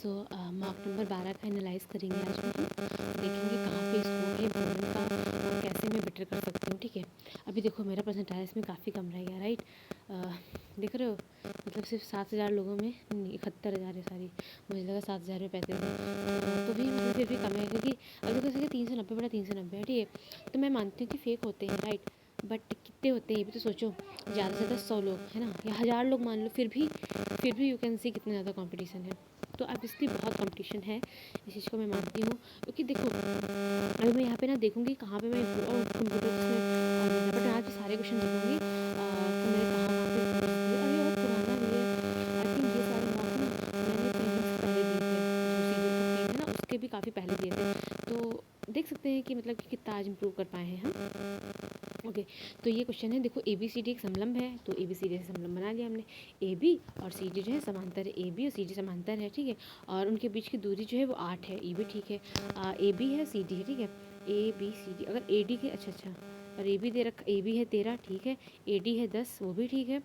Mark number 12 का analyse करेंगे आज में हम। देखेंगे कहाँ पे स्कोप है इम्प्रूवमेंट का और कैसे मैं बेटर कर सकती हूँ। ठीक है, अभी देखो मेरा परसेंटाइल इसमें काफ़ी कम रह गया, राइट। देख रहे हो, मतलब सिर्फ 7,000 लोगों में 71,000 है, सॉरी मुझे लगा 7,000 में 35,000, तो भी मतलब फिर भी कम है, क्योंकि अगर कैसे 390 बड़ा 390 है, ठीक है। तो मैं मानती हूँ कि फेक होते हैं, राइट, बट कितने होते हैं ये भी तो सोचो। ज़्यादा से ज़्यादा 100 लोग है ना, या 1000 लोग मान लो, फिर भी यू कैन सी कितना ज़्यादा कंपटीशन है। तो अब इसलिए बहुत कंपटीशन है, इस चीज़ को मैं मानती हूँ। क्योंकि देखो अभी मैं यहाँ पे ना देखूँगी कहाँ पे मैं कंप्यूटर में बट यहाँ पे सारे क्वेश्चन देखूँगी कि मैंने कहाँ पे और ये बहुत पुराना भी है। आई थिंक ये सारे मॉक ना मैंने पहले दिए थे, जो सीजन 15 है ना उसके भी काफ़ी पहले दिए थे। तो देख सकते हैं कि मतलब कि कितना आज इम्प्रूव कर पाए हैं हम। ओके, तो ये क्वेश्चन है, देखो ए बी सी डी एक समलंब है, तो ए बी सी डी से समलंब बना लिया हमने। ए बी और सी डी जो है समांतर है, ए बी और सी डी समांतर है, ठीक है। और उनके बीच की दूरी जो है वो 8 है, ये भी ठीक है। ए बी है, सी डी है, ठीक है। ए बी सी डी, अगर ए डी के अच्छा और ए बी दे रखा, ए बी है 13, ठीक है। ए डी है 10, वो भी ठीक है,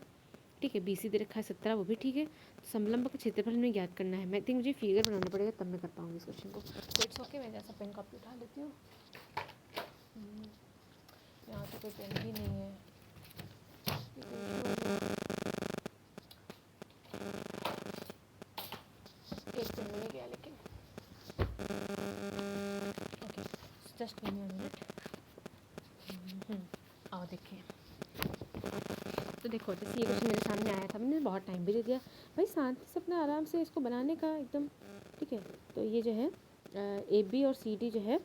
ठीक है। बी सी दे रखा है 17, वो भी ठीक है। समलंब का क्षेत्रफल में ज्ञात करना है। मैं थिंक मुझे फिगर बनाना पड़ेगा तब मैं कर पाऊँगी इस क्वेश्चन को। तो इट्स ओके, मैं जैसा पेन कॉपी उठा लेती हूँ। यहाँ तो कोई पेन भी नहीं है। एक पेन मिल गया लेकिन okay, just give me a minute. आओ देखिए, तो देखो जैसे ये क्वेश्चन मेरे सामने आया था, मैंने बहुत टाइम भी दे दिया भाई, शांति से अपना आराम से इसको बनाने का एकदम, ठीक है। तो ये जो है ए बी और सी डी जो है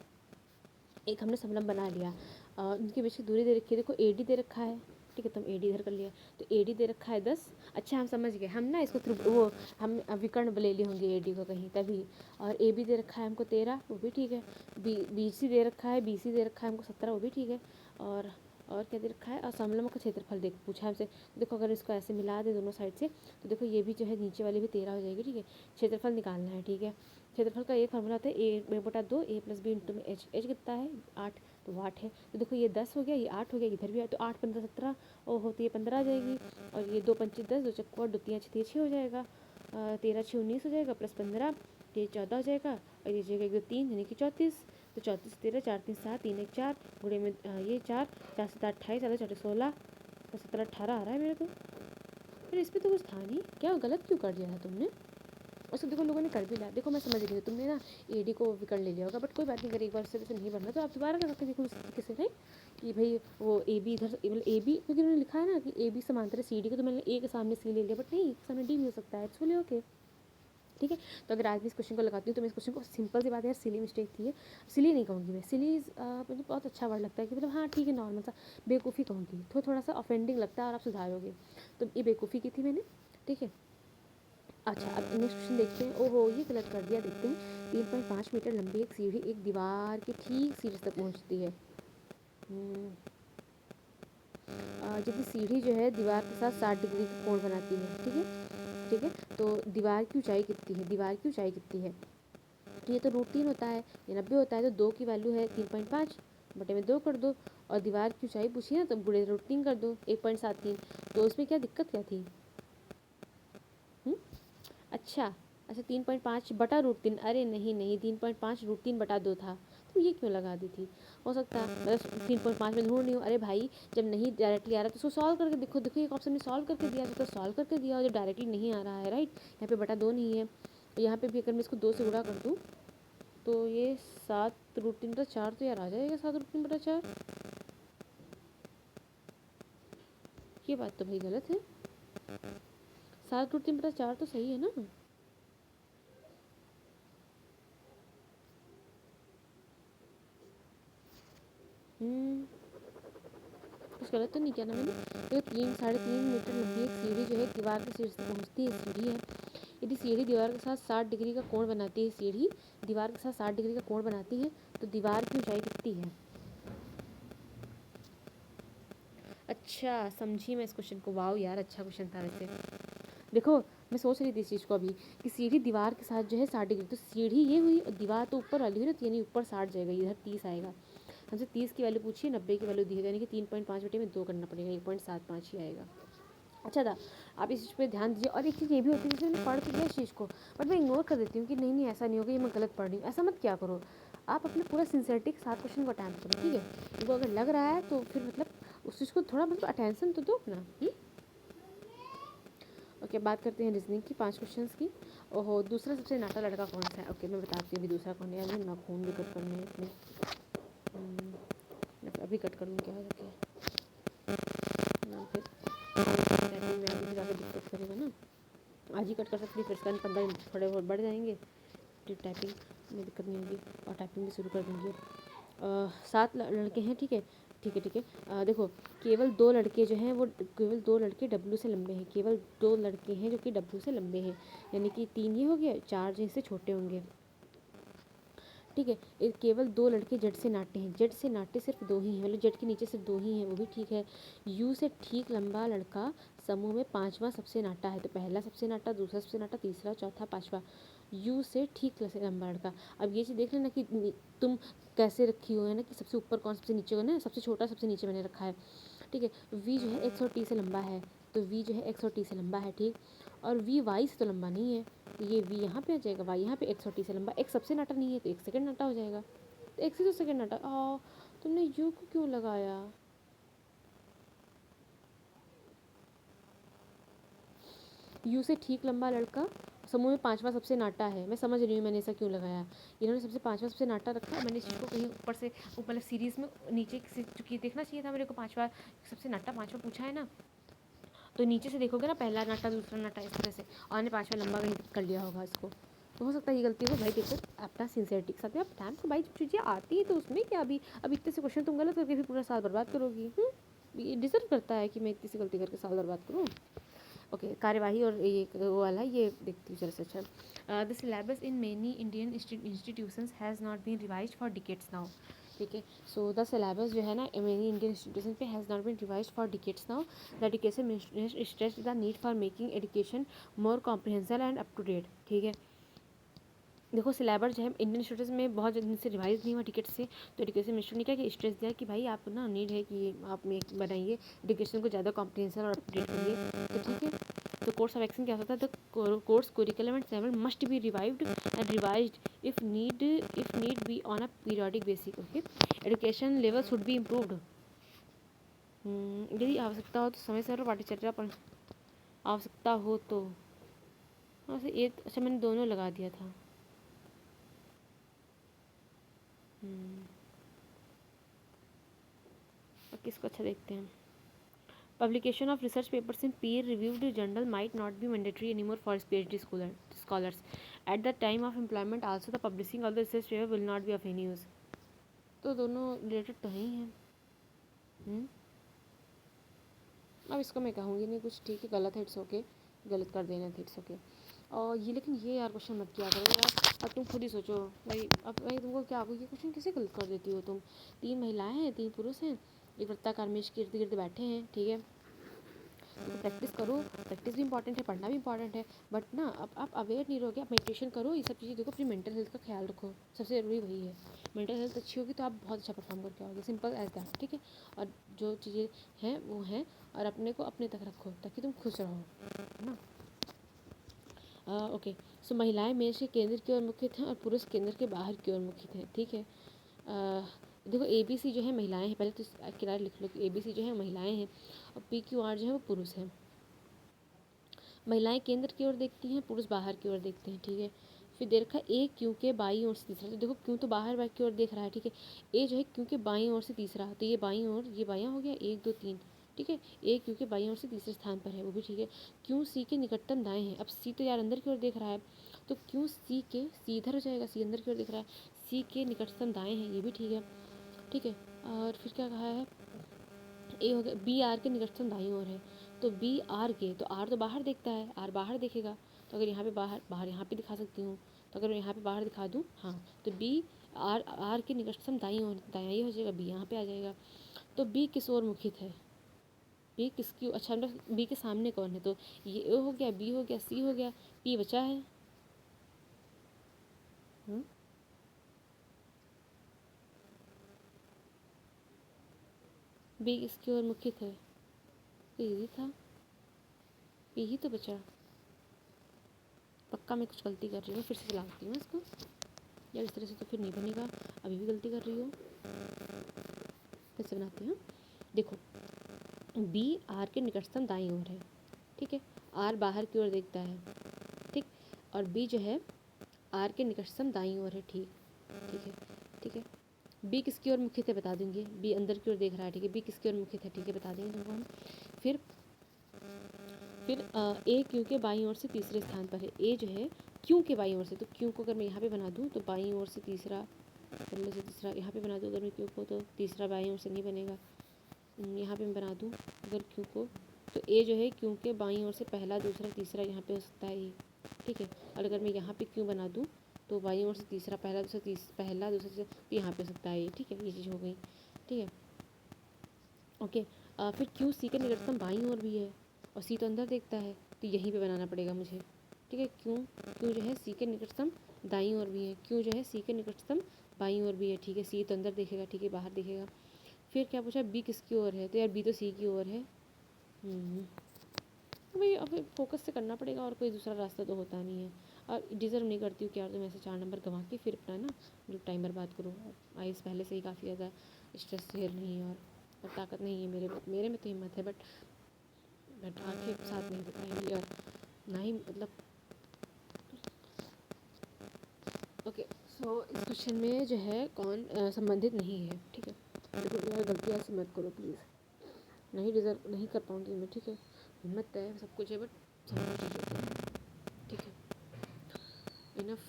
एक हमने समलंब बना लिया। उनके बीच की दूरी दे रखी है, देखो ए डी दे रखा है, ठीक है। तो हम ए डी इधर कर लिया, तो ए डी दे रखा है 10। अच्छा हम समझ गए, हम ना इसको वो हम विकर्ण ले लिए होंगे ए डी को कहीं तभी। और ए बी दे रखा है हमको 13, वो भी ठीक है। बी सी दे रखा है, बी सी दे रखा है हमको 17, वो भी ठीक है। और क्या दे रखा है, और समलंब का क्षेत्रफल देख पूछा हमसे। देखो अगर इसको ऐसे मिला दे दोनों साइड से, तो देखो ये भी जो है नीचे वाली भी 13 हो जाएगी, ठीक है। क्षेत्रफल निकालना है, ठीक है। क्षेत्रफल का एक फार्मूला होता है ए बटा 2 ए प्लस बी इंटू में एच। एच कितना है 8, तो वाट है। तो देखो ये 10 हो गया, ये 8 हो गया, इधर भी है, तो 8 15 17 और होती है 15 आ जाएगी। और ये 2 पंचे 10, 2 चक्कर 2 3 6 हो जाएगा। 13 6 19 हो जाएगा, प्लस 15 ये 14 हो जाएगा। और ये जगह 1 2 3 यानी कि 34। तो 34 13 4 3 7 3 1 4 गुणे में ये 4 4 7 28 4 4 16 17 18 आ रहा है मेरे को। फिर इस पर तो कुछ था नहीं, क्या गलत क्यों कर दिया था तुमने? उसको देखो लोगों ने कर भी लिया, देखो मैं समझ रही हूँ तुमने ना ए डी को विकर्ण ले लिया होगा, बट कोई बात नहीं, अगर एक बार से नहीं बनना तो आप दोबारा लगा के देखो उस तरीके से, राइट। कि भाई वो ए बी इधर मतलब ए बी, क्योंकि उन्होंने लिखा है ना कि ए बी समांतर है सी डी को, तो मैंने ए के सामने सी ले लिया, बट नहीं, सामने डी भी हो सकता है, इट्स ओके, ठीक है। तो अगर आज भी इस क्वेश्चन को लगाती हूँ तो मैं इस क्वेश्चन को, सिंपल सी बात है यार, सिली मिस्टेक थी है। सिली नहीं कहूँगी मैं, सिली मुझे बहुत अच्छा वर्ड लगता है कि मतलब हाँ ठीक है, नॉर्मल सा बेवकूफ़ी कहूँगी, थोड़ा सा ऑफेंडिंग लगता है और आप सुधारोगे। तो ये बेवकूफ़ी की थी मैंने, ठीक है। अच्छा अब नेक्स्ट क्वेश्चन देखते हैं। ओहो ये गलत कर दिया, देखते हैं। 3.5 मीटर लंबी एक सीढ़ी एक दीवार के ठीक शीर्ष तक पहुंचती है। जब सीढ़ी जो है दीवार के साथ 60 डिग्री का कोण बनाती है, ठीक है, ठीक है। तो दीवार की ऊंचाई कितनी है, दीवार की ऊंचाई कितनी है? तो ये तो √3 होता है, ये 90 होता है, तो 2 की वैल्यू है 3.5 बटे में 2 कर दो। और दीवार की ऊंचाई पूछी ना, तो गुणे √3 कर दो, 1.73। तो उसमें क्या दिक्कत क्या थी? अच्छा अच्छा 3.5 बटा √3, अरे नहीं नहीं, 3.5 √3 बटा 2 था, तो ये क्यों लगा दी थी? हो सकता है मतलब 3.5 में ढूंढ नहीं हो, अरे भाई जब नहीं डायरेक्टली आ रहा तो उसको सॉल्व करके देखो, देखो एक ऑप्शन में सॉल्व करके दिया तो सॉल्व करके दिया, और जो डायरेक्टली नहीं आ रहा है, राइट, यहाँ पे बटा 2 नहीं है, और यहाँ पे भी अगर मैं इसको 2 से गुणा कर दूँ तो ये 7 √3 बटा 4 तो यार आ जाएगा, 7 √3 बटा 4। ये बात तो भाई गलत है, 7 √3 बटा 4 तो सही है ना? कुछ गलत तो नहीं किया ना मैंने? तो 3 3.5 मीटर लंबी एक सीढ़ी जो है दीवार के शीर्ष तक पहुंचती है, सीढ़ी है। यदि सीढ़ी दीवार के साथ 60 डिग्री का कोण बनाती है, सीढ़ी दीवार के साथ 60 डिग्री का कोण बनाती है, तो दीवार की ऊंचाई कितनी है? अच्छा समझी मैं इस क्वेश्चन को, वाओ यार अच्छा क्वेश्चन था वैसे। देखो मैं सोच रही थी इस चीज़ को अभी, कि सीढ़ी दीवार के साथ जो है 60 डिग्री, तो सीढ़ी ये हुई और दीवार तो ऊपर वाली हुई ना, तो यानी ऊपर 60 जाएगा, इधर 30 आएगा। हमसे 30 की वैल्यू पूछी है, 90 की वैल्यू दी है, यानी कि 3.5 बटे में 2 करना पड़ेगा, 1.75 ही आएगा। अच्छा था। आप इस चीज़ पे ध्यान दीजिए। और एक चीज़ ये भी होती है, जैसे मैंने पढ़ तो लिया इस चीज़ को, बट मैं इग्नोर कर देती हूँ कि नहीं नहीं ऐसा नहीं होगा, ये मैं गलत पढ़ रही हूँ। ऐसा मत क्या करो। आप अपने पूरा सिंसियरिटी के साथ क्वेश्चन को अटैम्प्ट करो, ठीक है। उनको अगर लग रहा है तो फिर मतलब उस चीज़ को थोड़ा मतलब अटेंशन तो दो अपना। ओके, बात करते हैं रीजनिंग की 5 क्वेश्चंस की। ओहो, दूसरा सबसे नाटा लड़का कौन सा है? ओके, मैं बताती हूँ अभी दूसरा कौन है। अभी नाखून भी कट करने हैं अपने। अभी कट करूँ क्या रखे ना, फिर टाइपिंग में अभी ज़्यादा दिक्कत करेगा ना। आज ही कट कर सकती, फिर इसका 15 मिनट थोड़े बहुत बढ़ जाएंगे, फिर टाइपिंग में दिक्कत नहीं होगी और टाइपिंग भी शुरू कर देंगे। 7 लड़के हैं, ठीक है ठीक है ठीक है। देखो, केवल 2 लड़के जो हैं वो, केवल 2 लड़के डब्लू से लंबे हैं। केवल 2 लड़के हैं जो कि डब्लू से लंबे हैं, यानी कि 3 ये हो गया, 4 जिनसे छोटे होंगे, ठीक है। केवल 2 लड़के जेड से नाटे हैं। जेड से नाटे सिर्फ 2 ही हैं, मतलब जेड के नीचे सिर्फ 2 ही हैं, वो भी ठीक है। यू से ठीक लंबा लड़का समूह में 5वां सबसे नाटा है। तो पहला सबसे नाटा, दूसरा सबसे नाटा, तीसरा, चौथा, 5वां। यू से ठीक लंबा लड़का। अब ये चीज़ देख लेना कि तुम कैसे रखी हो, है ना, कि सबसे ऊपर कौन, सबसे नीचे कौन है। सबसे छोटा सबसे नीचे मैंने रखा है, ठीक है। वी जो है एक्स और टी से लंबा है, तो वी जो है एक्स और टी से लंबा है, ठीक। और वी वाई से तो लंबा नहीं है, तो ये वी यहाँ पे आ जाएगा, वाई यहाँ पे, एक्स और टी से लंबा। एक्स सबसे नाटा नहीं है तो एक सेकंड नाटा हो जाएगा, तो एक्स ही तो सेकंड नाटा। तुमने यू को क्यों लगाया? यू से ठीक लंबा लड़का समूह में 5वां सबसे नाटा है। मैं समझ रही हूँ मैंने ऐसा क्यों लगाया। इन्होंने सबसे 5वां सबसे नाटा रखा है, मैंने इस चीज़ को कहीं ऊपर से, मतलब सीरीज़ में नीचे से चुकी देखना चाहिए था मेरे को। 5वां सबसे नाटा 5वां पूछा है ना, तो नीचे से देखोगे ना, पहला नाटा दूसरा नाटा इस तरह से, और ने 5वां लंबा कहीं कर लिया होगा इसको, तो हो सकता है ये गलती हो। भाई देखो, अपना सिंसियरिटी के साथ में आप टाइम को, भाई जब चीज़ें आती है तो उसमें क्या, अभी अब इतने से क्वेश्चन तुम गलत करके फिर पूरा साल बर्बाद करोगी। ये डिजर्व करता है कि मैं इतनी सी गलती करके साल बर्बाद करूँ? ओके, कार्यवाही और ये वो वाला ये देखती हूँ जरा से। अच्छा, the syllabus in many Indian institutions has not been revised for decades now, ठीक है। सो द सिलेबस जो है ना मेनी इंडियन इंस्टीट्यूशन पे has not been revised for decades now. The education stress the need for making education more comprehensive and up to date, ठीक है। देखो, syllabus जो है इंडियन स्टूडेंट्स में बहुत दिन से रिवाइज नहीं हुआ टिकट से, तो एजुकेशन मिनिस्टर ने क्या कि स्ट्रेस दिया कि भाई आप ना, नीड है कि आप में बनाइए एजुकेशन को ज़्यादा कॉम्प्रिहेंसिव और अपडेट करिए, तो ठीक है। तो कोर्स ऑफ एक्शन क्या होता है? The course curriculum and seven must be revived and revised if need be on a periodic basis, okay. Education level should be improved. यदि आवश्यकता हो तो समय से और पाठ्यचर्या पर आवश्यकता हो तो, वैसे एक, अच्छा मैंने दोनों लगा दिया था। और किसको अच्छा देखते हैं। Publication of research papers in peer-reviewed journal might not be mandatory anymore for PhD scholars. At the time of employment, also the publishing of the research paper will not be of any use. तो दोनों related तो ही हैं। अब इसको मैं कहूँगी नहीं कुछ, ठीक है, गलत है, इट्स ओके, गलत कर देना था, इट्स ओके। और ये, लेकिन ये यार क्वेश्चन मत किया करो यार। अब तुम खुद ही सोचो भाई, अब भाई तुमको क्या, ये क्वेश्चन कैसे गलत कर देती हो तुम? 3 महिलाएं हैं, 3 पुरुष हैं, एक वृत्ताकार मेज के इर्द गिर्द बैठे हैं, ठीक है। तो प्रैक्टिस करो, प्रैक्टिस भी इंपॉर्टेंट है, पढ़ना भी इंपॉर्टेंट है, बट ना अब आप अवेयर नहीं रहोगे। आप मेडिटेशन करो, ये सब चीज़ें देखो, अपनी मेंटल हेल्थ का ख्याल रखो, सबसे ज़रूरी वही है। मेंटल हेल्थ अच्छी होगी तो आप बहुत अच्छा परफॉर्म करके आओगे, सिंपल एज दैट, ठीक है। और जो चीज़ें हैं वो हैं, और अपने को अपने तक रखो ताकि तुम खुश रहो, है ना। ओके, सो महिलाएं मेज के केंद्र की ओर मुखित हैं और पुरुष केंद्र के बाहर की ओर मुखित हैं, ठीक है। देखो, ए बी सी जो है महिलाएं हैं, पहले तो किराए लिख लो कि ए बी सी जो है महिलाएं हैं, और पी क्यू आर जो है वो पुरुष हैं। महिलाएं केंद्र की ओर देखती हैं, पुरुष बाहर की ओर देखते हैं, ठीक है। फिर दे रखा है ए क्यू के बाईं ओर से तीसरा, तो देखो क्यों तो बाहर की ओर देख रहा है, ठीक है। ए जो है क्यू के बाईं ओर से तीसरा, तो ये बाईं ओर, ये बायां हो गया, 1 2 3, ठीक है। ए क्यू के बाईं ओर से तीसरे स्थान पर है, वो भी ठीक है। क्यू सी के निकटतम दाएं है। अब सी तो यार अंदर की ओर देख रहा है, तो क्यू सी के, सी इधर हो जाएगा, सी अंदर की ओर देख रहा है, सी के निकटतम दाएं है, ये भी ठीक है, ठीक है। और फिर क्या कहा है, ए हो गया, बी आर के निकटतम दाईं ओर है, तो बी आर के, तो आर तो बाहर देखता है, आर बाहर देखेगा, तो अगर यहाँ पे बाहर, बाहर यहाँ पे दिखा सकती हूँ, तो अगर मैं यहाँ पे बाहर दिखा दूँ, हाँ, तो बी आर, आर के निकटतम दाईं ओर, दायां ये हो जाएगा, बी यहाँ पे आ जाएगा। तो बी किस ओर मुखित है? बी किसकी, अच्छा मतलब बी के सामने कौन है, तो ये ए हो गया, बी हो गया, सी हो गया, पी बचा है। बी किसकी ओर मुखित है? तो इजी था। यही तो बचा। पक्का मैं कुछ गलती कर रही हूँ, फिर से चलाती हूँ इसको। यार इस तरह से तो फिर नहीं बनेगा, अभी भी गलती कर रही हो। फिर से बनाते हैं। देखो बी आर के निकटतम दाईं ओर है, ठीक है। आर बाहर की ओर देखता है, ठीक। और बी जो है आर के निकटतम दाईं ओर है, ठीक ठीक है, ठीक है। बी किसकी ओर मुखित है बता देंगे, बी अंदर की ओर देख रहा है, ठीक है। बी किसकी ओर मुखित है, ठीक है, बता देंगे तुमको हम। फिर ए क्यू के बाईं ओर से तीसरे स्थान पर है। ए जो है क्यू के बाईं ओर से, तो क्यू को अगर मैं यहाँ पे बना दूँ तो बाईं ओर से तीसरा, पहले से तीसरा यहाँ पे बना दूँ अगर मैं क्यू को, तो तीसरा बाईं ओर से नहीं बनेगा। यहाँ पे मैं बना दूँ अगर क्यू को, तो ए जो है क्यू के बाईं ओर से पहला दूसरा तीसरा यहाँ पे हो सकता है ये, ठीक है। और अगर मैं यहाँ पे क्यू बना दूँ तो बाईं ओर से तीसरा पहला दूसरा पहला दूसरा तीसरा, तो यहाँ पे हो सकता है ये, ठीक है। ये चीज़ हो गई, ठीक है, ओके। फिर क्यू सी के निकटतम बाईं ओर भी है और सी तो अंदर देखता है, तो यहीं पे बनाना पड़ेगा मुझे, ठीक है। क्यू क्यू जो है सी के निकटतम दाईं ओर भी है, क्यू जो है सी के निकटतम बाईं ओर भी है, ठीक है। सी तो अंदर देखेगा, ठीक है, बाहर देखेगा। फिर क्या पूछा, बी किसकी ओर है, तो यार बी तो सी की ओर है। भाई अब फोकस से करना पड़ेगा, और कोई दूसरा रास्ता तो होता नहीं है। और डिज़र्व नहीं करती हूँ कि यार तुम ऐसे 4 नंबर गंवा के फिर अपना ना जो टाइम बर्बाद करो। आइस पहले से ही काफ़ी ज़्यादा स्ट्रेस झेल रही है, और ताकत नहीं है मेरे में तो हिम्मत है, बट आंखें साथ नहीं दे पाएंगी, और ना ही मतलब। ओके सो इस क्वेश्चन में जो है कौन संबंधित नहीं है, ठीक है। देखो यार गलती ऐसे मत करो प्लीज़, नहीं डिज़र्व नहीं कर पाऊँगी मैं, ठीक है। हिम्मत है, सब कुछ है, बट समझ लीजिए, ठीक है। इनफ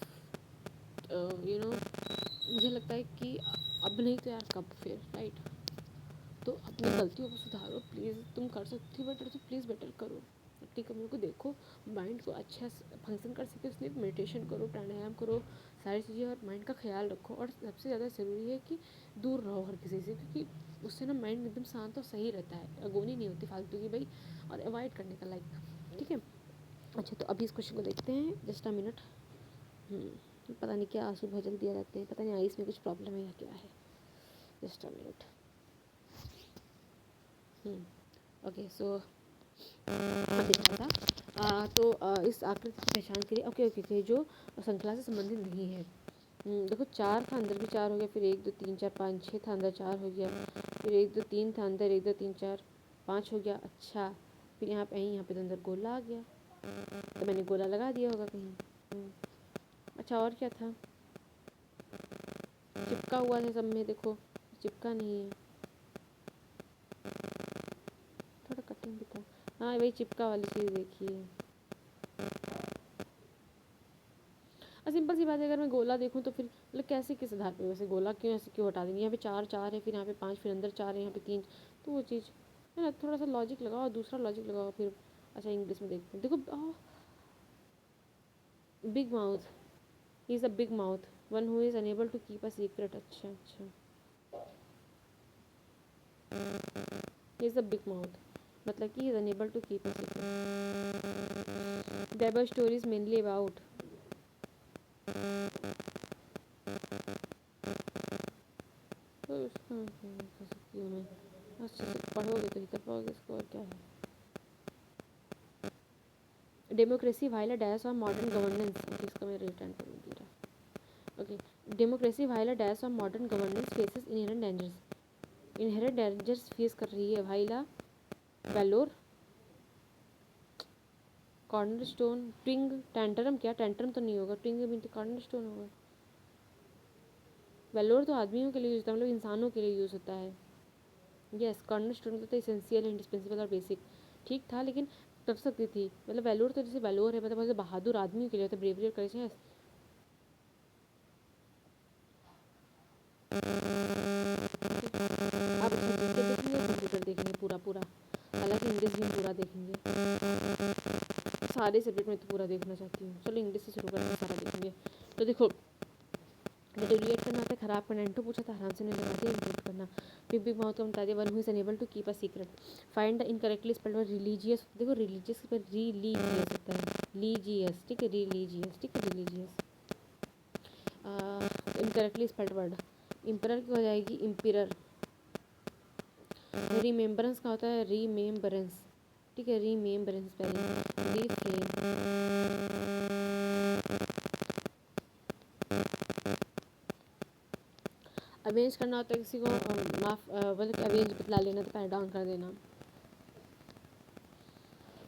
मुझे लगता है कि अब नहीं तो यार कब फिर, राइट। तो अपनी गलतियों को सुधारो प्लीज़, तुम कर सकती हो बेटर तो प्लीज़ बेटर करो, अपनी कमियों को देखो, माइंड को अच्छा फंक्शन कर सके इसलिए मेडिटेशन करो, प्राणायाम करो, सारी चीज़ें, और माइंड का ख्याल रखो। और सबसे ज़्यादा ज़रूरी है कि दूर रहो हर किसी से, क्योंकि उससे ना माइंड एकदम शांत और सही रहता है, अगोनी नहीं होती फालतू की भाई, और अवॉइड करने का लाइक, ठीक है। अच्छा तो अभी इस क्वेश्चन को देखते हैं, जस्ट अ मिनट। पता नहीं क्या आंसू बहुत जल्दी आ जाते हैं, पता नहीं आइस में कुछ प्रॉब्लम है या क्या है, just a minute. Okay so अब देखा था तो इस आकृति की पहचान करिए। ओके ओके ओके, जो श्रृंखला से संबंधित नहीं है। देखो 4 था, अंदर भी 4 हो गया, फिर 1 2 3 4 5 6 था, अंदर 4 हो गया, फिर 1 2 3 था, अंदर 1 2 3 4 5 हो गया। अच्छा फिर यहाँ पे तो अंदर गोला आ गया, तो मैंने गोला लगा दिया होगा कहीं। अच्छा और क्या था, चिपका हुआ है सब में, देखो चिपका नहीं है, थोड़ा कटिंग भी था। हाँ वही चिपका वाली चीज़ देखिए। और सिंपल सी बात है, अगर मैं गोला देखूँ तो फिर मतलब कैसे किस आधार पे, वैसे गोला क्यों ऐसे क्यों हटा देंगे, यहाँ पे 4 4 है, फिर यहाँ पे 5, फिर अंदर 4 है, यहाँ पे 3, तो वो चीज़ है ना, थोड़ा सा लॉजिक लगाओ, दूसरा लॉजिक लगाओ फिर। अच्छा इंग्लिश में देखते हैं, देखो big mouth, he is a big mouth, one who is unable to keep a secret. अच्छा अच्छा, he is a big mouth मतलब कि he is unable to keep a secret. There were stories mainly about, तो इसका कर सकती हूँ मैं, अच्छे से पढ़ोगे तो ही कर पाओगे इसको, और क्या है। Democracy while a dash of modern governance, इसका मैं रिटर्न करूँगी रहा। Okay, democracy while a dash of modern governance faces inherent dangers face कर रही है वाइला वेलोर कॉर्नरस्टोन ट्विंग टेंटरम, क्या टेंटरम तो नहीं होगा, ट्विंग भी कॉर्नरस्टोन होगा। वेलोर तो आदमियों के लिए यूज़ होता है, मतलब इंसानों के लिए यूज़ होता है। यस कॉर्नरस्टोन तो इसेंशियल इंडिस्पेंसिबल और बेसिक, ठीक था लेकिन तब सकती थी, मतलब वेलोर तो जैसे वेलोर है मतलब ऐसे बहादुर आदमियों के लिए होता है, ब्रेवरी और करेज। यस आप अच्छा जीके देखेंगे, कंप्यूटर देखेंगे पूरा पूरा, हालांकि इंग्लिश भी हम पूरा देखेंगे, सारे सब्जेक्ट में तो पूरा देखना चाहती हूँ। चलो इंग्लिश से शुरू करते हैं, सारा देखेंगे। तो देखो डिलीट करना होता है, खराब करना, इंटू पूछा था आराम से नहीं लगा दिया, इंक्लूड करना। बिग माउथ का बता दिया, one who is unable to keep a secret, find the incorrectly spelled word religious, देखो रिलीजियस पर रिलीजियस होता है, लीजियस, ठीक है, रिलीजियस, ठीक है, रिलीजियस। इनकरेक्टली स्पेल्ड वर्ड, इम्परर की हो जाएगी इम्पिरर, रिमेम्बरेंस का होता है रीमेम्बरेंस, ठीक है, रीमेम्बरेंस स्पेलिंग, रीफ्रेम, अरेंज करना होता है किसी को, माफ मतलब अरेंज बतला लेना तो पैर डाउन कर देना।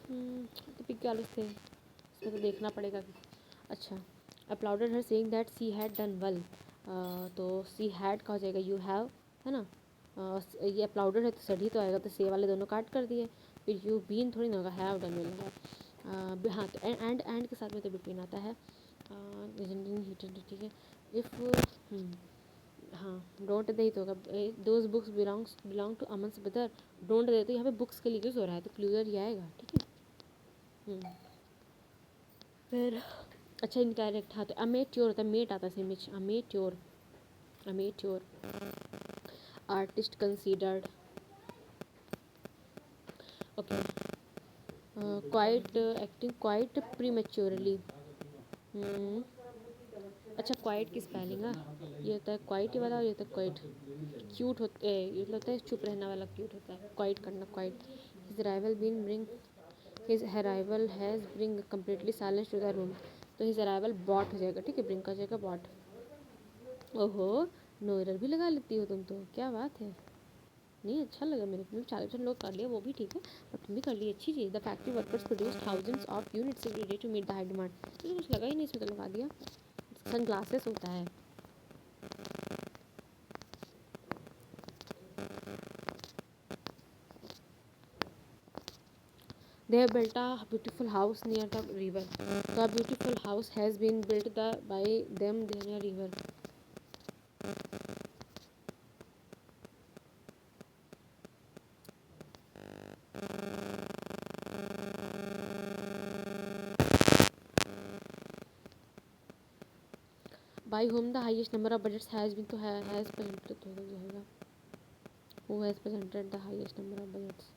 तो पिक क्या थे इसमें तो देखना पड़ेगा। अच्छा, applauded her saying that she had done well, तो सी हैड का हो जाएगा यू हैव, है ना। ये अपलाउडेड है तो सही तो आएगा, तो से वाले दोनों काट कर दिए, फिर यू बीन थोड़ी ना होगा, हैव डन वेल है। हाँ, तो एंड के साथ में तो बिटवीन आता है, ठीक है। इफ़ हाँ, डोंट दे तो होगा, दोज बुक्स बिलोंग टू अमन बदर, डोंट दे तो यहाँ पे बुक्स के लिए यूज़ हो रहा है, तो क्लूजर ही आएगा, ठीक है। फिर अच्छा, इनडायरेक्ट, हाँ, तो अमेट्योर होता है, मेट आता है same, amateur, amateur, artist considered, okay, quite acting quite prematurely, अच्छा, क्वाइट की स्पेलिंग है, ये होता है क्वाइट वाला, और ये होता है क्वाइट, क्यूट होता है, ये होता है चुप रहना वाला क्यूट होता है, क्वाइट करना, quiet. His arrival been bring, his arrival has bring completely silence to the room, तो हिज अराइवल बॉट हो जाएगा, ठीक है, ब्रिंग का हो जाएगा बॉट। ओहो, नो एरर भी लगा लेती हो तुम तो, क्या बात है। नहीं, अच्छा लगा मेरे को, 40% लोग कर लिया वो भी ठीक है, बट तुम भी कर ली, अच्छी चीज़। The factory workers produce thousands of units every day to meet the high demand, तो कुछ लगा ही नहीं, इसमें तो लगा दिया, सन ग्लासेस होता है। They have built a beautiful house near the river. The beautiful house has been built by them near river. By whom the highest number of budgets has been, तो has presented तो हो जाएगा, who has presented the highest number of budgets,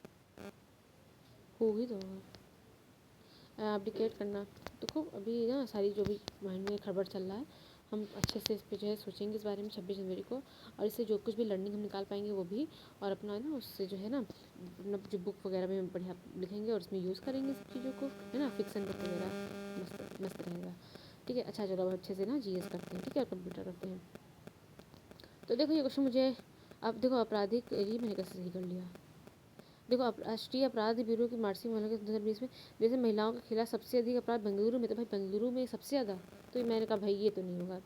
who ही तो होगा। Abdicate करना, देखो अभी ना सारी जो भी माइंड में खबर चल रहा है, हम अच्छे से इस पे जो है सोचेंगे इस बारे में 26 जनवरी को, और इससे जो कुछ भी लर्निंग हम निकाल पाएंगे वो भी, और अपना ना उससे जो है ना अपना जो बुक वगैरह में हम बढ़िया लिखेंगे और उसमें यूज़ करेंगे सब चीज़ों को, है ना, फिक्सन बुक वगैरह मस्त मस्त रहेगा, ठीक है। अच्छा, चलो अब अच्छे से ना जीएस करते हैं, ठीक है, और कंप्यूटर करते हैं। तो देखो ये क्वेश्चन मुझे, अब देखो आपराधिक, ये मैंने कैसे सही कर लिया, देखो राष्ट्रीय अपराध ब्यूरो की मार्चिंग वालों के 2020 में जैसे महिलाओं के खिलाफ सबसे अधिक अपराध बेंगलुरु में, तो भाई बेंगलुरु में सबसे ज़्यादा, तो मैंने कहा भाई ये तो नहीं होगा।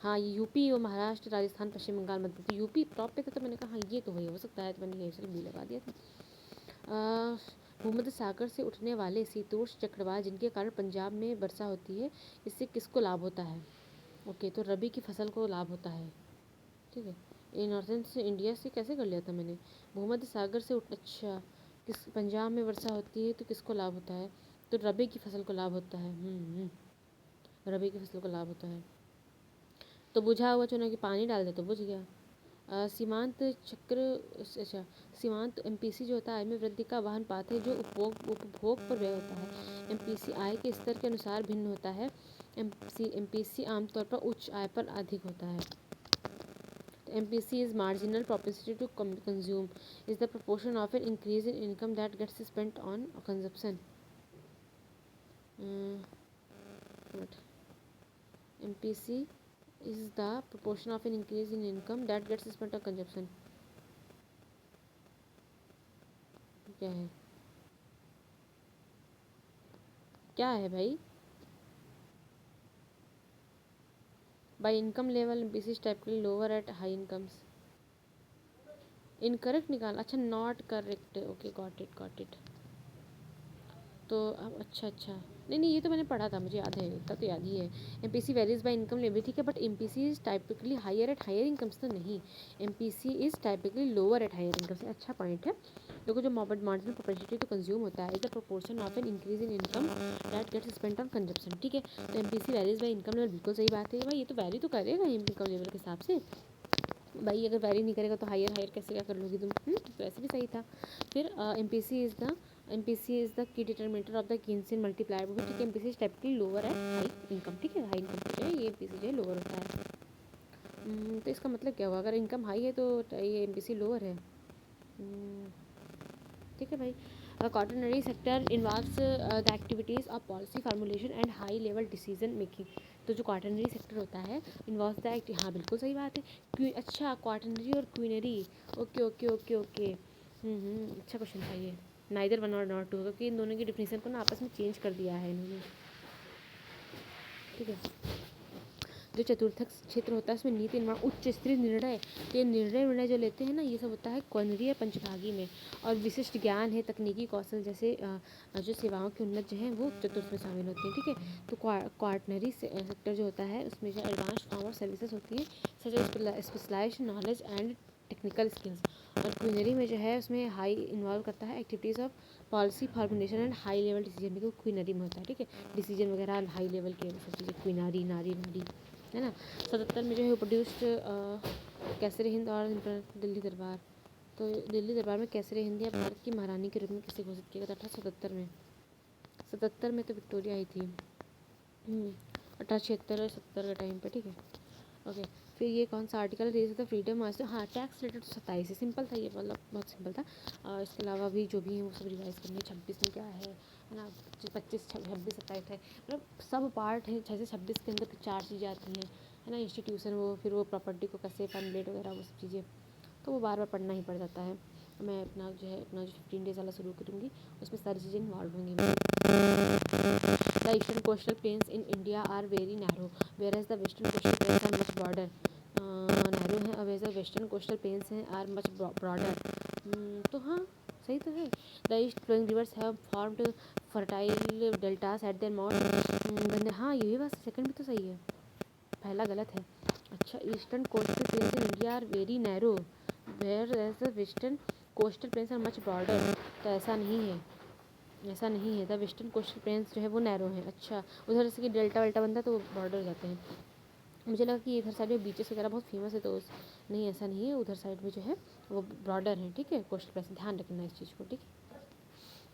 हाँ, ये यूपी और महाराष्ट्र, राजस्थान, पश्चिम बंगाल, मध्य, तो यूपी टॉप पे था, तो मैंने कहा हाँ ये तो वही हो सकता है, तो मैंने ये बी लगा दिया था। भूमध्य सागर से उठने वाले शीतोष्ण चक्रवात जिनके कारण पंजाब में वर्षा होती है, इससे किसको लाभ होता है। ओके, तो रबी की फसल को लाभ होता है, ठीक है। ये नॉर्थन से इंडिया से कैसे कर लिया था मैंने, भूमध्य सागर से अच्छा, किस पंजाब में वर्षा होती है तो किसको लाभ होता है, तो रबी की फसल को लाभ होता है, रबी की फसल को लाभ होता है। तो बुझा हुआ चूना कि पानी डाल दे तो बुझ गया। सीमांत चक्र, अच्छा, सीमांत एमपीसी जो होता है आय में वृद्धि का वाहन पात है जो उपभोग पर व्यय होता है। एमपीसी आय के स्तर के अनुसार भिन्न होता है। एमपीसी आमतौर पर उच्च आय पर अधिक होता है। MPC is marginal propensity to consume, is the proportion of an increase in income that gets spent on consumption. What? MPC is the proportion of an increase in income that gets spent on consumption. क्या है, क्या है भाई? By income level, MPC is typically lower at high incomes. Incorrect निकाल, अच्छा, not correct, okay, got it. तो अब अच्छा, नहीं ये तो मैंने पढ़ा था, मुझे याद है, इतना तो याद ही है। MPC varies by income level, ठीक है, but MPC is typically higher at higher incomes, तो नहीं, MPC is typically lower at higher incomes. अच्छा पॉइंट है। देखो जो मार्जिनल प्रोपेंसिटी टू कंज्यूम होता है is the proportion of an increase in income that gets spent on consumption, ठीक है। तो MPC varies by income level, बिल्कुल सही बात है भाई, ये तो वैरी तो करेगा इनकम लेवल के हिसाब से भाई, अगर वैरी नहीं करेगा तो हायर कैसे क्या कर लोगी तुम, तो ऐसे भी सही था। फिर MPC is the key determinator of the Keynesian multiplier, वो भी ठीक है। MPC is typically lower at high income, ठीक है, हाई इनकम जो है ये एमपीसी जो है लोअर होता है। तो इसका मतलब क्या हुआ, अगर इनकम हाई है तो ये एमपीसी लोअर है, ठीक है भाई। Quaternary sector involves the activities of policy formulation and high level decision making. तो जो कॉटनरी सेक्टर होता है इन्वॉल्व्स द एक्ट, हाँ बिल्कुल सही बात है। अच्छा कॉटनरी और quinary, okay okay okay okay. अच्छा क्वेश्चन था ये। नाइदर वन और नॉट टू, क्योंकि इन दोनों की डिफिनेशन को ना आपस में चेंज कर दिया है इन्होंने, ठीक है। जो चतुर्थक क्षेत्र होता है उसमें नीति निर्माण उच्च स्तरीय निर्णय, तो ये निर्णय जो लेते हैं ना ये सब होता है क्वनरी पंचभागी में। और विशिष्ट ज्ञान है, तकनीकी कौशल जैसे जो सेवाओं के उन्नत जो है वो चतुर्थ में शामिल होते हैं, ठीक है। तो क्वार्टनरी सेक्टर जो होता है उसमें जो एडवांस फॉर्म ऑफ सर्विसेज होती है such specialised knowledge and technical skills. और क्वीनरी में जो है उसमें हाई इन्वॉल्व करता है activities of policy formulation and high level decision making, quinary में होता है, ठीक है। डिसीजन वगैरह हाई लेवल के सब चीज़ें, क्वीनरी नारी नारी, है ना। 77 में जो है प्रोड्यूस्ड कैसर हिंद और दिल्ली दरबार। तो दिल्ली दरबार में कैसर हिंद या भारत की महारानी के रूप में किसे घोषित किया गया था 1877 में। 77 में तो विक्टोरिया आई थी, 1876 और 70 के टाइम पे, ठीक है। ओके, फिर ये कौन सा article raise the freedom of, हाँ टैक्स रिलेटेड 27 है, सिंपल था ये, मतलब बहुत सिंपल था। और इसके अलावा भी जो भी है वो सब रिवाइज करनी है। 26 में क्या है ना, 25 26 27 है, मतलब सब पार्ट है। 6 से 26 के अंदर 4 चीज़ें आती हैं, है ना। इंस्टीट्यूशन, वो फिर वो प्रॉपर्टी को कैसे फंडेड वगैरह वो सब चीज़ें, तो वो बार बार पढ़ना ही पड़ जाता है। मैं अपना जो 15 डेज वाला शुरू करूँगी उसमें सारी चीज़ें इन्वॉल्व होंगी। The eastern coastal plains in India are very narrow whereas the western coastal plains are much broader. Narrow है और वेयर वेस्टर्न कोस्टल प्लेन्स हैं आर मच ब्रॉडर। तो हाँ सही तो है। The east flowing rivers have formed fertile deltas at their mouth. हाँ ये भी बात, सेकंड भी तो सही है, पहला गलत है। अच्छा, eastern coastal plains in India are very narrow whereas the western coastal plains are much broader. तो ऐसा नहीं है, ऐसा नहीं है। द वेस्टर्न कोस्टल प्लेन्स जो है वो नैरो हैं। अच्छा, उधर से कि डेल्टा वेल्टा बनता है तो वो बॉर्डर हो जाते हैं। मुझे लगा कि इधर साइड में बीचेस वगैरह बहुत फेमस है, तो नहीं ऐसा नहीं है। उधर साइड में जो है वो बॉर्डर है, ठीक है। कोस्टल प्लेन्स, ध्यान रखना इस चीज़ को, ठीक है।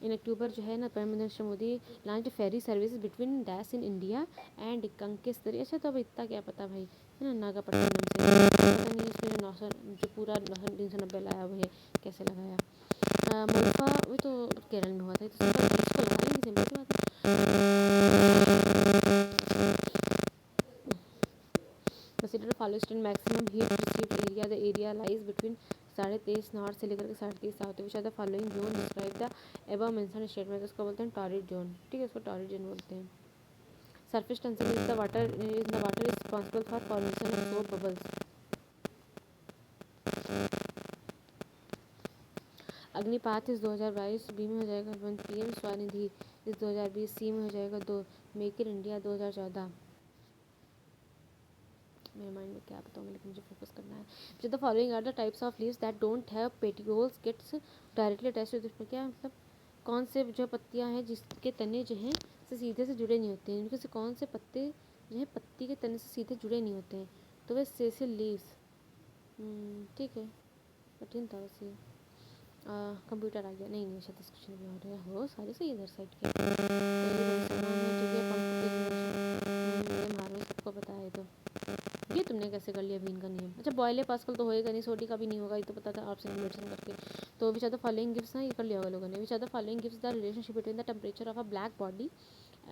इन अक्टूबर जो है ना prime minister Modi launch ferry service between डैश इन इंडिया एंड कंकेश्वरी। अच्छा, तो अब इतना क्या पता भाई, है ना, नागापट्टनम से पता नहीं इसमें जो 900 जो पूरा 390 लाया वो है कैसे लगाया। मुल्फा वो तो केरल में हुआ था, तो इसको लगा लेंगे, सिंपल सी बात है। Consider follow eastern maximum heat received area, the area lies between 23.5 north से लेकर के 23.5 south, which are the following zone describe the above mention state में। तो उसको बोलते हैं टॉरिड जोन, ठीक है, इसको टॉरिड जोन बोलते हैं। Surface tension is the water responsible for formation of soap bubbles. Agnipath is 2022 B में हो जाएगा 1, पीएम स्वनिधि इस 2020 सी में हो जाएगा 2, मेक इन इंडिया 2014। मेरे माइंड में क्या बताऊँ मैं, लेकिन मुझे फोकस करना है। जो the following are the types of leaves that don't have petioles gets directly attached to, इसमें क्या मतलब कौन से जो पत्तियाँ हैं जिसके तने जो हैं से सीधे से जुड़े नहीं होते हैं, इनमें से कौन से पत्ते जो है पत्ती के तने से सीधे जुड़े नहीं होते हैं, तो वे सेसिल लीव्स। ठीक है, कठिन था वैसे। कंप्यूटर आ गया, नहीं नहीं शायद डिस्कशन भी हो रहा है, हो सारे सही इधर साइड के। सबको पता है, तो ये तुमने कैसे कर लिया बीन का नियम। अच्छा, बॉयले पास्कल तो होएगा नहीं, सोडी का भी नहीं होगा, ये तो पता था आपसे मेडिसिन करके। तो which are the following gives ना, ये कर लिया होगा लोगों ने। Which are the following gives the relationship between the temperature of a black body.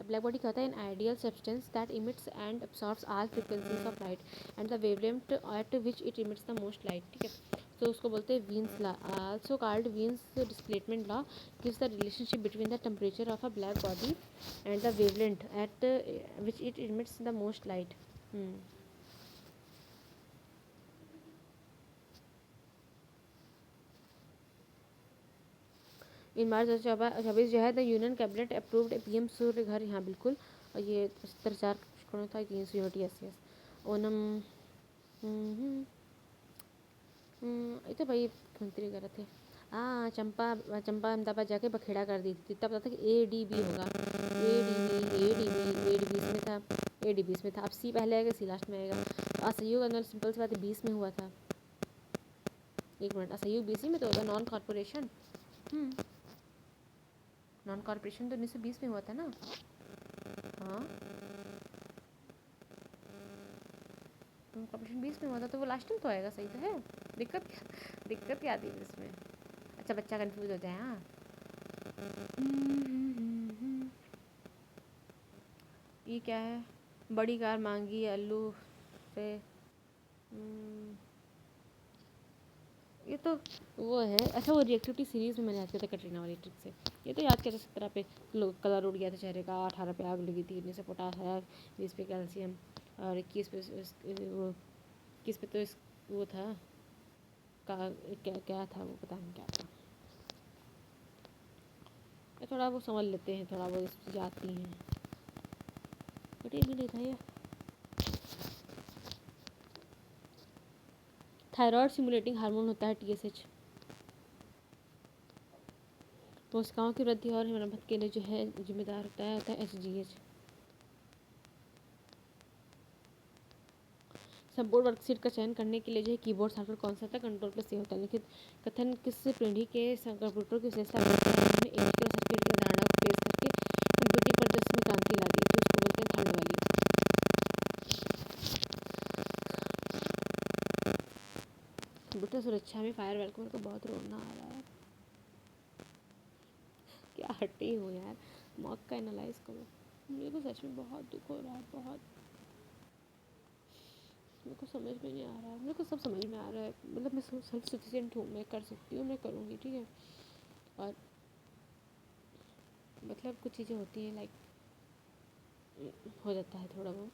Black body क्या होता है, an ideal substance that emits and absorbs all frequencies of light and the wavelength at which it emits the most light, ठीक है। तो उसको बोलते हैं Wien's law, also called Wien's displacement law, gives the relationship between the temperature of a black body and the wavelength at which it emits the most light. In March 2026 जो है the union cabinet approved PM Surya Ghar, यहाँ बिल्कुल। और ये 74 करोड़ था, 300 unit, yes yes. Onam, ये तो भाई मुख्यमंत्री वगैरह थे। हाँ, चंपा चंपा अहमदाबाद जाके बखेड़ा कर दी थी, तब पता था कि ADB होगा, ADB इसमें था, ADB इसमें था। अब सी पहले आएगा, सी लास्ट में आएगा। तो असहयोग आंदोलन सिंपल सी बात है 20 में हुआ था। एक मिनट, असहयोग 20 में तो होगा। नॉन कॉर्पोरेशन, नॉन कॉर्पोरेशन तो 1920 में हुआ था ना। हाँ, नॉन कॉर्पोरेशन 20 में हुआ था, तो वो लास्ट में तो आएगा, सही तो है। दिक्कत क्या आती है इसमें। अच्छा, बच्चा कंफ्यूज हो जाए। हाँ, ये क्या है, बड़ी कार मांगी अल्लू से। ये तो वो है। अच्छा, वो रिएक्टिविटी सीरीज़ में मैंने याद किया था कटरीना वाली ट्रिक से। ये तो याद किया था, 17 पे कलर उड़ गया था चेहरे का, 18 पे आग लगी थी, 19 पे पोटास आया, 20 पे कैल्शियम, और 21 पे वो 21 पे तो वो था क्या था वो, पता नहीं क्या था। थोड़ा वो समझ लेते हैं, थोड़ा वो चीज़ें आती हैं, बट ये भी नहीं था ये। थायराइड स्टिमुलेटिंग हार्मोन होता है TSH। कोशिकाओं की वृद्धि और मरम्मत के लिए जो है जिम्मेदार होता है HGH। संपूर्ण वर्कशीट का चयन करने के लिए जो है कीबोर्ड सॉफ्टवेयर कौन सा था, कंट्रोल प्लस होता है। लिखित कथन किस पीढ़ी के कंप्यूटर की विशेषता में एक और सर्किट की धारणा को पेश करके कंप्यूटिंग परिदृश्य में क्रांति ला दी, तो उसको बोलते हैं थर्ड वाली। कंप्यूटर सुरक्षा में फायरवॉल को मेरे को बहुत रोना आ रहा है। क्या हटे हो यार, मॉक का एनालाइज करो। मेरे को सच में बहुत दुख हो रहा है, बहुत। मेरे को समझ में नहीं आ रहा है, मेरे को सब समझ में आ रहा है। मतलब मैं सेल्फ सफिशिएंट हूँ, मैं कर सकती हूँ, मैं करूँगी, ठीक है। और मतलब कुछ चीज़ें होती हैं लाइक हो जाता है थोड़ा बहुत,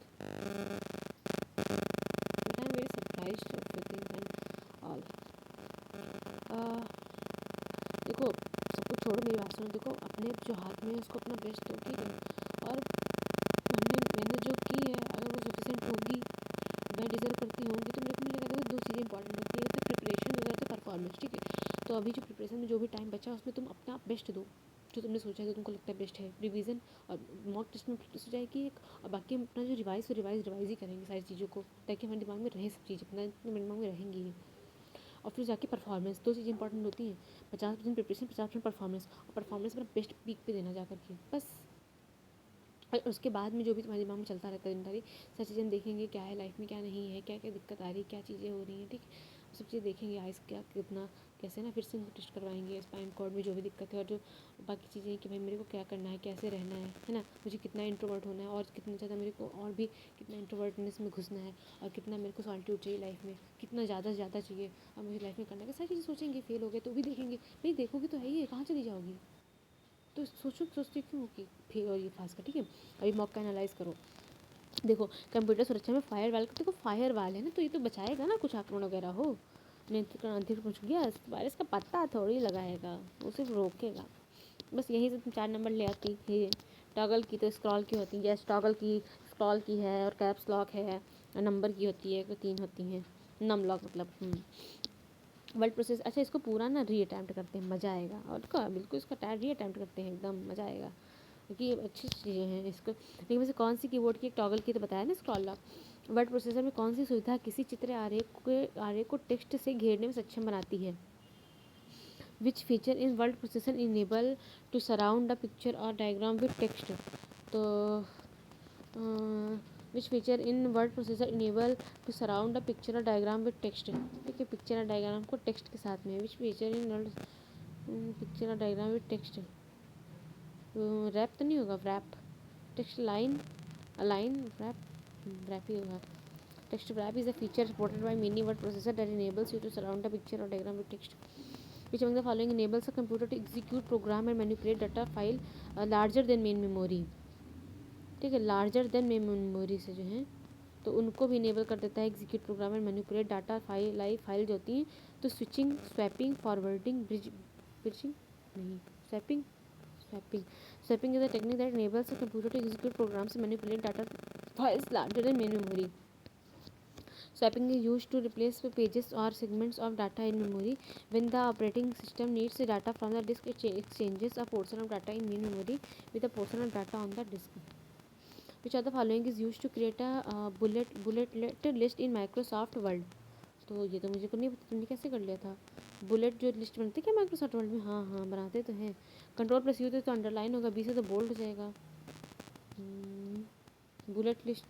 but I am very surprised of things and all. देखो, सब कुछ छोड़ो, मेरी बात सुनो। देखो, अपने जो हाथ में है उसको अपना बेस्ट दो, ठीक है। और मैंने जो की है, अगर वो सफिशिएंट होगी, मैं डिज़र्व करती होंगी, तो मेरे को मिलेगा। देखो, दो चीज़ें इंपॉर्टेंट होती है, जैसे प्रिपरेशन हो जाता है, परफॉर्मेंस, ठीक है। तो अभी जो प्रिपरेशन में जो भी टाइम बचा उसमें तुम अपना बेस्ट दो, जो तुमने सोचा है, जो तुमको लगता है बेस्ट है। रिवीजन और मॉक टेस्ट में प्रैक्टिस हो जाएगी एक, और बाकी हम अपना जो रिवाइज ही करेंगे सारी चीज़ों को, ताकि हमारे दिमाग में रहे सब चीज़, अपना मेरे दिमाग में रहेंगी ही। और फिर जाके परफॉर्मेंस, दो चीज़ें इंपॉर्टेंट होती हैं। 50% प्रिपरेशन, 50% परफॉर्मेंस, और परफॉर्मेंस अपना बेस्ट पीक पे देना जा करके, बस। और उसके बाद में जो भी तुम्हारे दिमाग में चलता रहता है जिम्मेदारी, सारी चीज़ें देखेंगे, क्या है लाइफ में, क्या नहीं है, क्या क्या दिक्कत आ रही है, क्या चीज़ें हो रही हैं, ठीक है। सब चीज़ें देखेंगे, आइस क्या कितना कैसे ना, फिर से उनको टेस्ट करवाएंगे, स्पाइन कॉर्ड में जो भी दिक्कत है, और जो बाकी चीज़ें कि भाई मेरे को क्या करना है, कैसे रहना है ना, मुझे कितना इंट्रोवर्ट होना है, और कितना ज़्यादा मेरे को और भी कितना इंट्रोवर्टनेस में घुसना है, और कितना मेरे को सॉलिट्यूड चाहिए लाइफ में, कितना ज़्यादा से ज़्यादा चाहिए, और मुझे लाइफ में करना है, सारी चीज़ें सोचेंगे। फेल हो गए तो भी देखेंगे, भाई देखोगे तो है ही है, कहाँ चली जाओगी। तो सोचती क्यों हो कि फिर और ये फास का, ठीक है। अभी मॉक का एनालाइज करो। देखो, कंप्यूटर सुरक्षा में फायर वाल, देखो फायर वाल है ना, तो ये तो बचाएगा ना, कुछ आक्रमण वगैरह हो, नियंत्रण अधिक पहुँच गया, वायरस का पत्ता थोड़ी लगाएगा, वो सिर्फ रोकेगा। बस यही से तुम 4 नंबर ले आती है। टॉगल की तो स्क्रॉल की होती है, यस टॉगल की स्क्रॉल की है, और कैप्स लॉक है, और नंबर की होती है, तो 3 होती हैं। नम लॉक मतलब वर्ड प्रोसेस। अच्छा, इसको पूरा ना रीअटैम्प्ट करते हैं, मज़ा आएगा। और क्या, बिल्कुल इसका रीअटैम्प्ट करते हैं, एकदम मज़ा आएगा, क्योंकि ये अच्छी चीज़ें हैं इसको। लेकिन वैसे कौन सी कीबोर्ड की, एक टॉगल की तो बताया ना, स्क्रॉल लॉक। वर्ड प्रोसेसर में कौन सी सुविधा किसी चित्र आरेख को टेक्स्ट से घेरने में सक्षम बनाती है? Which feature in word processor enable to surround a picture और डायग्राम विद टेक्स्ट। तो which feature in word processor enable to surround a picture और डायग्राम विद टेक्स्ट, ठीक है। पिक्चर और डायग्राम को टेक्स्ट के साथ में, विच फीचर इन पिक्चर और डायग्राम विद टेक्स्ट। रैप तो नहीं होगा, wrap, text line align, wrap ही होगा। Text wrap is a feature supported by many word processor that enables you to surround a picture or diagram with text. Which among the following enables a computer to execute program and manipulate data file larger than main memory, ठीक है। Larger than main memory से जो है, तो उनको भी enable कर देता है execute program and manipulate data file, live file जो होती हैं। तो स्विचिंग, स्वैपिंग, फॉरवर्डिंग, ब्रिजिंग नहीं, swapping swapping swapping is a technique that enables a computer to execute programs and manipulate data files larger than main memory. Swapping is used to replace pages or segments of data in memory. When the operating system needs data from the disk, it exchanges a portion of data in main memory with a portion of data on the disk. Which of the following is used to create a bullet list in Microsoft Word? तो ये तो मुझे को नहीं पता, तुमने कैसे कर लिया था? बुलेट जो लिस्ट बनती है क्या माइक्रोसॉफ्ट वर्ड में? हाँ हाँ, बनाते तो हैं। कंट्रोल प्लस यू तो अंडरलाइन होगा, बी से तो बोल्ड हो जाएगा। बुलेट लिस्ट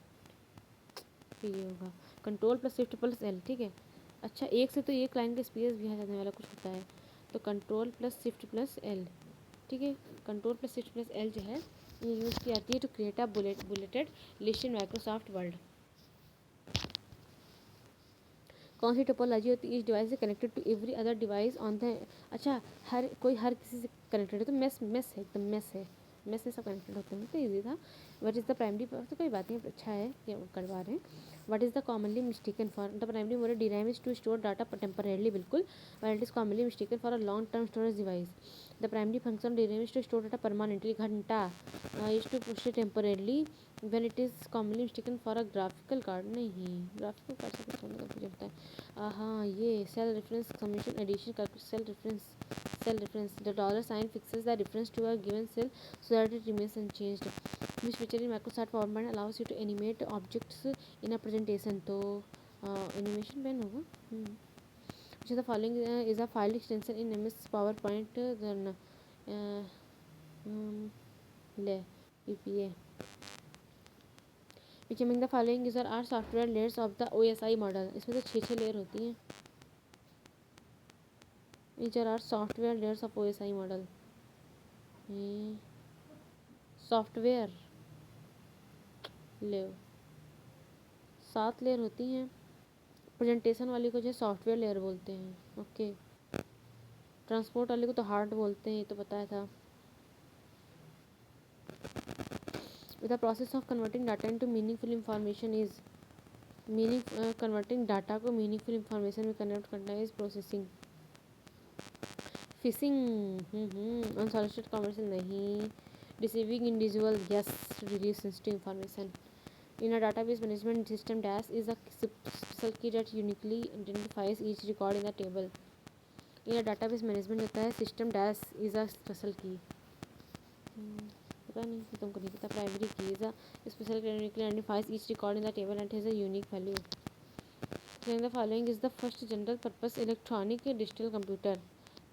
ये होगा control plus shift plus L, ठीक है। अच्छा, एक से तो एक लाइन का स्पेस भी आ जाने वाला कुछ होता है, तो control plus shift plus L, ठीक ठीक है। Control plus shift plus L जो है ये यूज़ की जाती है to create a bulleted list in Microsoft Word. कौन सी टोपोलॉजी होती है इस डिवाइस से connected to every other device on the. अच्छा, हर किसी से कनेक्टेड है तो मेस है, एकदम मेस से सब कनेक्टेड होते हैं, तो ईजी था। वट इज़ द प्राइमरी, तो कोई बात नहीं, अच्छा है कि करवा रहे हैं। What is the commonly mistaken for the primary mode DRAM is to store data temporarily, बिल्कुल। What is commonly mistaken for a long term storage device. The primary function DRAM is to store data permanently, घंटा। Is to push temporarily when it is commonly mistaken for a graphical card। नहीं, graphical card से कुछ होने का मुझे पता है। हाँ, ये सेल रेफरेंस समेशन एडिशन का cell reference the dollar sign fixes the reference to a given cell so that it remains unchanged, which feature in Microsoft PowerPoint allows you to animate objects in a presentation। तो animation pen होगा। which of the following is a file extension in MS PowerPoint, then ले UPA। which among the following user are software layers of the OSI model। इसमें तो 6 layer होती हैं। which are software layers of OSI model। Software ले 7 layer होती हैं। Presentation वाली को जो है सॉफ्टवेयर लेयर बोलते हैं। ओके, ट्रांसपोर्ट वाले को तो हार्ड बोलते हैं, ये तो बताया था। The process of converting data into meaningful information is converting data को मीनिंगफुल इंफॉर्मेशन में कन्वर्ट करना is processing. Phishing, unsolicited commercial नहीं। Deceiving individual, yes, release sensitive information. In a database management system, dash is a special key that uniquely identifies each record in the table। In a database management होता है system dash is a special key। पता नहीं, तुमको नहीं पता। Primary की is a special key that uniquely identifies each record in the table and has a unique value। Then the following is the first general purpose electronic digital computer।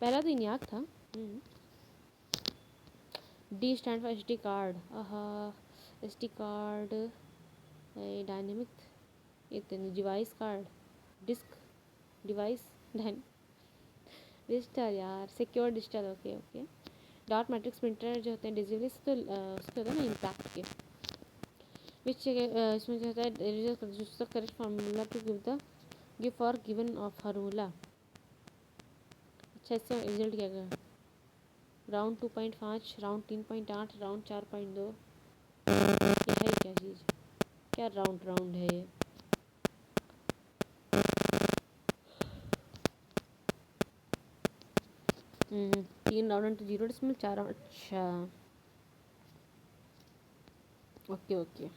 पहला तो ENIAC था। D stand for SD card। SD card dynamic, इतनी device card, disk device digital यार, secure digital. Okay okay. Dot matrix printer जो होते हैं digitally तो उसके होता है ना इम्पैक्ट के। विच इसमें जो होता है correct formula to give for given of formula. अच्छा, इससे रिजल्ट क्या गया? Round 2.5, round 3.8, round 4.2। ये है क्या चीज़? क्या राउंड है ये? तीन राउंड 0.4 राउंड। अच्छा, okay okay.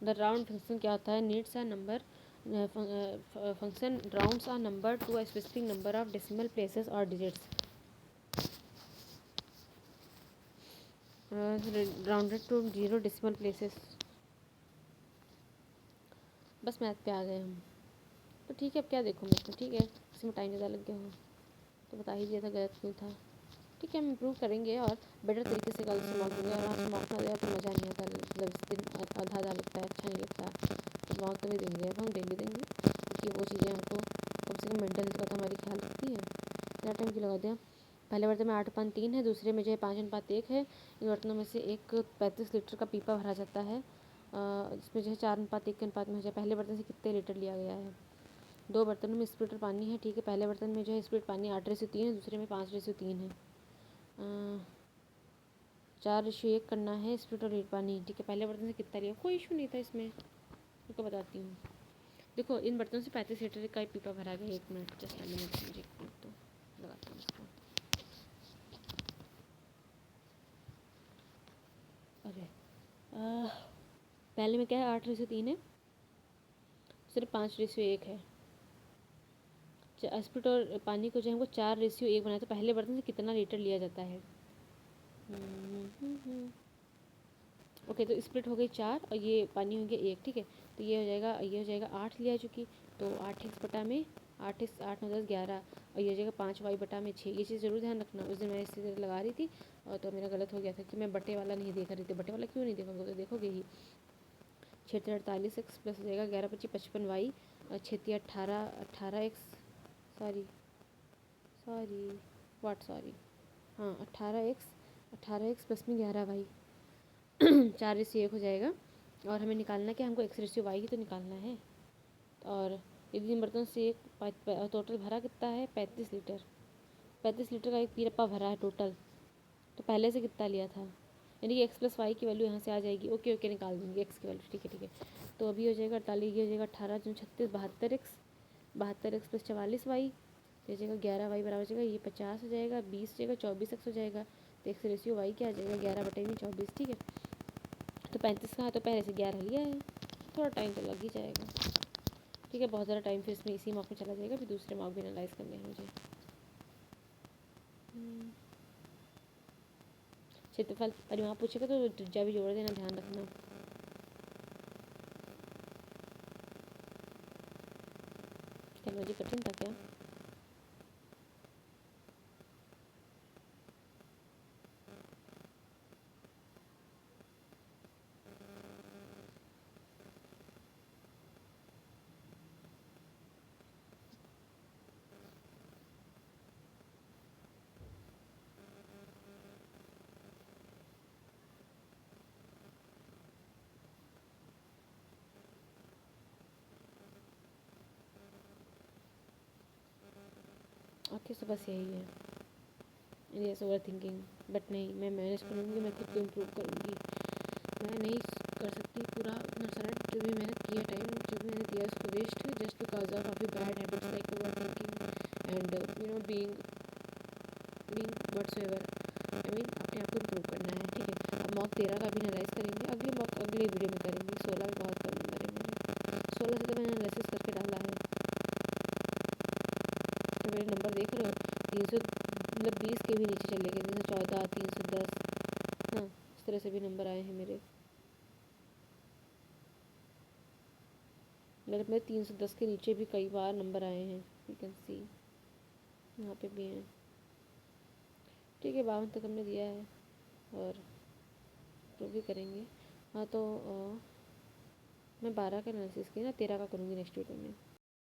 The round function क्या होता है? Needs a number function rounds a number to a specific number of decimal places और digits. Rounded to 0 decimal places. बस मैथ पे आ गए हम तो ठीक है। अब क्या देखो मैं तो ठीक है, इसमें टाइम ज़्यादा लग गया हो तो बता ही दिया था, गलत क्यों था। ठीक है, हम इम्प्रूव करेंगे और बेटर तरीके से कल से मॉक देंगे। और आज मॉक ना दे तो मज़ा नहीं आता, मतलब इस दिन आधा लगता है, अच्छा नहीं लगता। तो मॉक तो नहीं देंगे, अब हम डेली देंगे क्योंकि वो चीज़ें हमको कम से कम मेंटल हेल्थ का तो हमारी ख्याल रखती है। ज़्यादा टाइम क्यों लगा दिया? पहले बर्तन में 8:3 है, दूसरे में जो है 5:1 है। इन बर्तनों में से एक 35 लीटर का पीपा भरा जाता है, जिसमें जो है 4:1 के अनुपात में हो जाए। पहले बर्तन से कितने लीटर लिया गया है? 2 बर्तनों में स्प्लिटर पानी है, ठीक है। पहले बर्तन में जो है स्प्लिट पानी 8:3 है, दूसरे में 5:3 है। 4:1 करना है स्प्लिट और लीटर पानी, ठीक है। पहले बर्तन से कितना लिया? कोई इशू नहीं था इसमें, आपको बताती हूँ। देखो, इन बर्तनों से 35 लीटर का पीपा भरा गया। 1 मिनट, जस्ट मुझे 1 मिनट तो लगाती हूँ इसको। अरे पहले में क्या है? 8:3 है, सिर्फ 5:1 है। स्प्लिट और पानी को जो हमको 4:1 बनाया, तो पहले बर्तन से कितना लीटर लिया जाता है? ओके, तो स्प्लिट हो गई 4 और ये पानी हो गया 1, ठीक है। तो ये हो जाएगा 8 लिया चुकी, तो 8x बटा में 8 9 10 11, और ये हो जाएगा 5y/6। ये चीज़ ज़रूर ध्यान रखना। उस दिन मैं इसी तरह लगा रही थी और तो मेरा गलत हो गया था कि मैं बटे वाला नहीं देख रही थी। बटे वाला क्यों नहीं देखोगे? तो देखोगे ही। 6 48 x प्लस हो जाएगा 11 25 55y और 6 18 18x। सॉरी सॉरी हाँ 18x प्लस में 11y 4:1 हो जाएगा। और हमें निकालना क्या, हमको x/y ही तो निकालना है। और यदि बर्तन से एक टोटल भरा कितना है 35 लीटर, 35 लीटर का एक पीरप्पा भरा है टोटल। तो पहले से कितना लिया था, यानी कि x+y की वैल्यू यहाँ से आ जाएगी। ओके ओके निकाल देंगे x की वैल्यू, ठीक है ठीक है। तो अभी हो जाएगा 48, ये हो जाएगा 18 × 36 72x प्लस 44y, तो हो जाएगा 11y बराबर हो जाएगा ये 50 हो जाएगा, 20 हो जाएगा, 24x हो जाएगा। तो x/y क्या आ जाएगा 11/24, ठीक है। तो 35 का है तो पहले से 11 लिया है, थोड़ा टाइम तो लग ही जाएगा, ठीक है। बहुत ज़्यादा टाइम फिर इसमें इसी मॉक में चला जाएगा, फिर दूसरे मॉक भी एनालाइज करने हैं मुझे। क्षेत्रफल परिमाप पूछेगा तो त्रिज्या भी जोड़ देना, ध्यान रखना। चलो जी, कठिन था क्या? ओके, सो बस यही है, यस ओवर थिंकिंग। बट नहीं, मैं मैनेज करूँगी, मैं खुद को इम्प्रूव करूँगी। मैं नहीं कर सकती पूरा उतना सारा जो भी मैंने किया, टाइम जो भी मैंने दिया उसको वेस्ट, जस्ट बिकॉज ऑफ अभी bad habits like over thinking and being whatsoever. I mean अपने आप को इम्प्रूव करना है, ठीक है। अब मॉक 13 का भी एनालाइज करेंगे, अगले मॉक अगले वीडियो में करेंगे। 16 में बहुत कम नंबर है मेरे, 16 से तो मैंने एनालिसिस करके डाला है। तो मेरे नंबर देख रहे हो, 300 मतलब 20 के भी नीचे चले गए, 314 310, हाँ इस तरह से भी नंबर आए हैं मेरे। मेरे 310 के नीचे भी कई बार नंबर आए हैं, यू कैन सी यहाँ पे भी हैं, ठीक है। 52 तक हमने दिया है और प्रूव भी करेंगे। हाँ तो मैं 12 का एनालिसिस की ना, 13 का करूँगी नेक्स्ट वीडियो में।